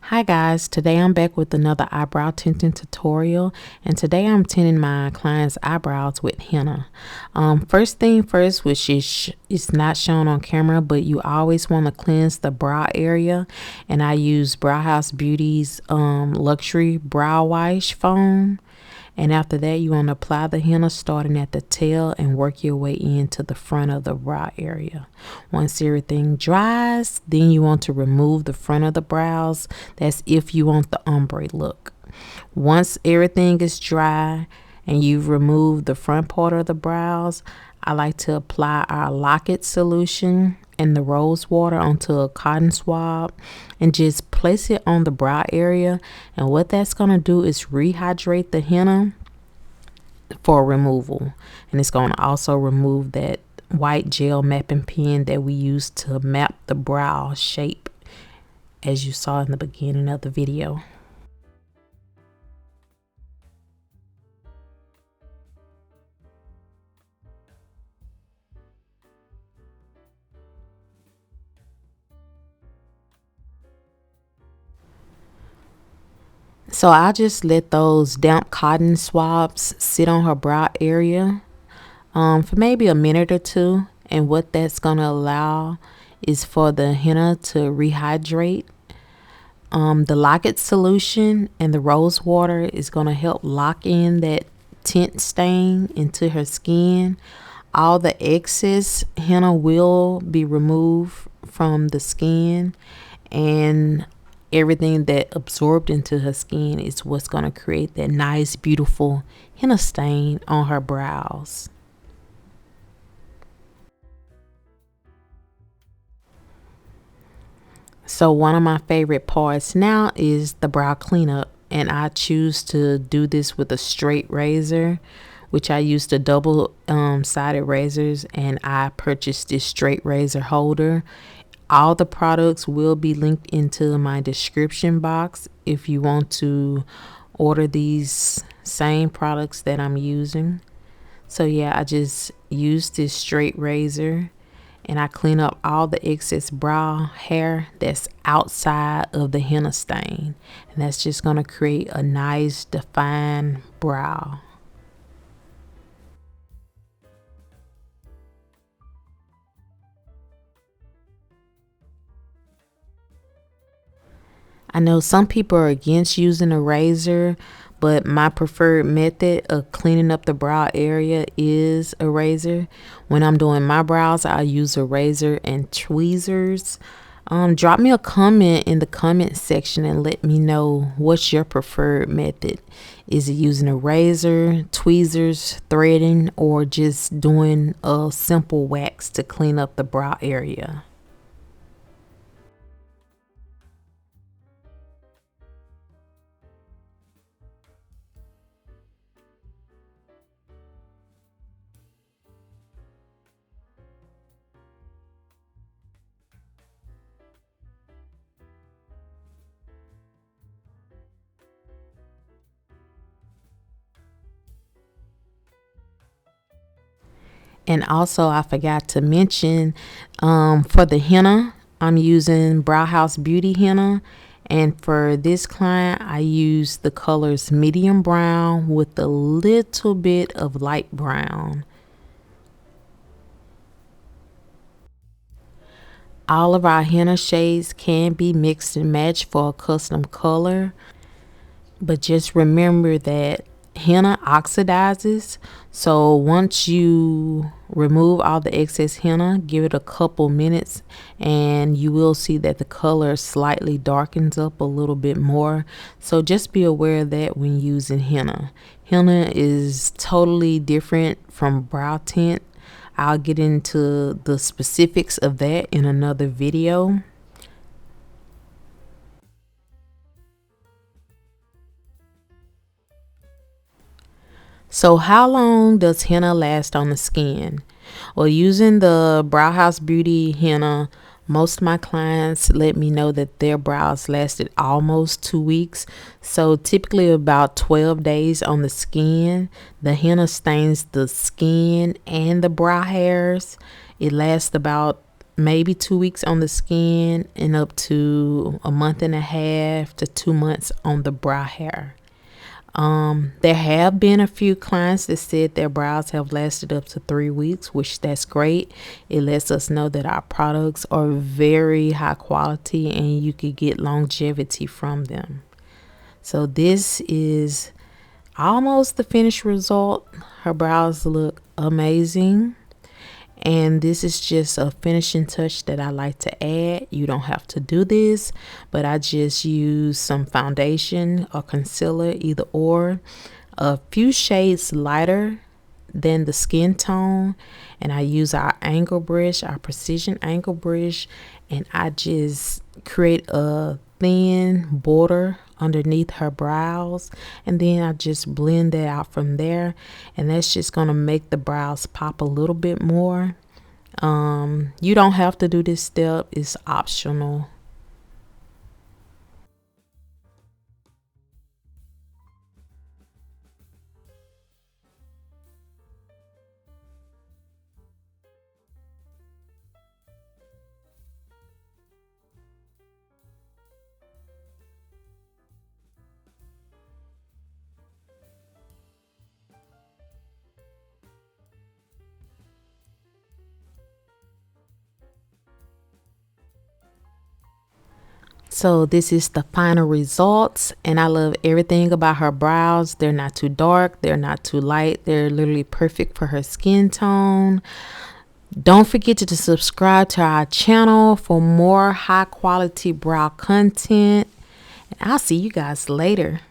Hi guys, today I'm back with another eyebrow tinting tutorial, and today I'm tinting my client's eyebrows with henna. First thing first, which is not shown on camera, but you always want to cleanse the brow area, and I use Haus Beauty's luxury brow wash foam. And after that, you want to apply the henna starting at the tail and work your way into the front of the brow area. Once everything dries, then you want to remove the front of the brows. That's if you want the ombre look. Once everything is dry and you've removed the front part of the brows, I like to apply our Lock-It solution and the rose water onto a cotton swab and just place it on the brow area. And what that's going to do is rehydrate the henna for removal, and it's going to also remove that white gel mapping pen that we use to map the brow shape, as you saw in the beginning of the video. So I just let those damp cotton swabs sit on her brow area for maybe a minute or two. And what that's going to allow is for the henna to rehydrate. The Lock-It solution and the rose water is going to help lock in that tint stain into her skin. All the excess henna will be removed from the skin, and everything that absorbed into her skin is what's going to create that nice, beautiful henna stain on her brows. So one of my favorite parts now is the brow cleanup, and I choose to do this with a straight razor, which I use the double sided razors, and I purchased this straight razor holder. All the products will be linked into my description box if you want to order these same products that I'm using. So yeah, I just use this straight razor and I clean up all the excess brow hair that's outside of the henna stain. And that's just going to create a nice defined brow. I know some people are against using a razor, but my preferred method of cleaning up the brow area is a razor. When I'm doing my brows, I use a razor and tweezers. Drop me a comment in the comment section and let me know what's your preferred method. Is it using a razor, tweezers, threading, or just doing a simple wax to clean up the brow area? And also, I forgot to mention, for the henna, I'm using Haus Beauty henna. And for this client, I use the colors medium brown with a little bit of light brown. All of our henna shades can be mixed and matched for a custom color. But just remember that henna oxidizes, so once you remove all the excess henna, give it a couple minutes and you will see that the color slightly darkens up a little bit more. So just be aware of that when using henna. Henna is totally different from brow tint. I'll get into the specifics of that in another video. So how long does henna last on the skin? Well, using the Haus Beauty henna, most of my clients let me know that their brows lasted almost 2 weeks. So typically about 12 days on the skin. The henna stains the skin and the brow hairs. It lasts about maybe 2 weeks on the skin and up to a month and a half to 2 months on the brow hair. There have been a few clients that said their brows have lasted up to 3 weeks, which that's great. It lets us know that our products are very high quality and you could get longevity from them. So this is almost the finished result. Her brows look amazing. And this is just a finishing touch that I like to add. You don't have to do this, but I just use some foundation or concealer, either or, a few shades lighter than the skin tone. And I use our angle brush, our precision angle brush, and I just create a thin border underneath her brows, and then I just blend that out from there, and that's just gonna make the brows pop a little bit more. You don't have to do this step, it's optional. So this is the final results, and I love everything about her brows. They're not too dark, they're not too light, they're literally perfect for her skin tone. Don't forget to subscribe to our channel for more high quality brow content, and I'll see you guys later.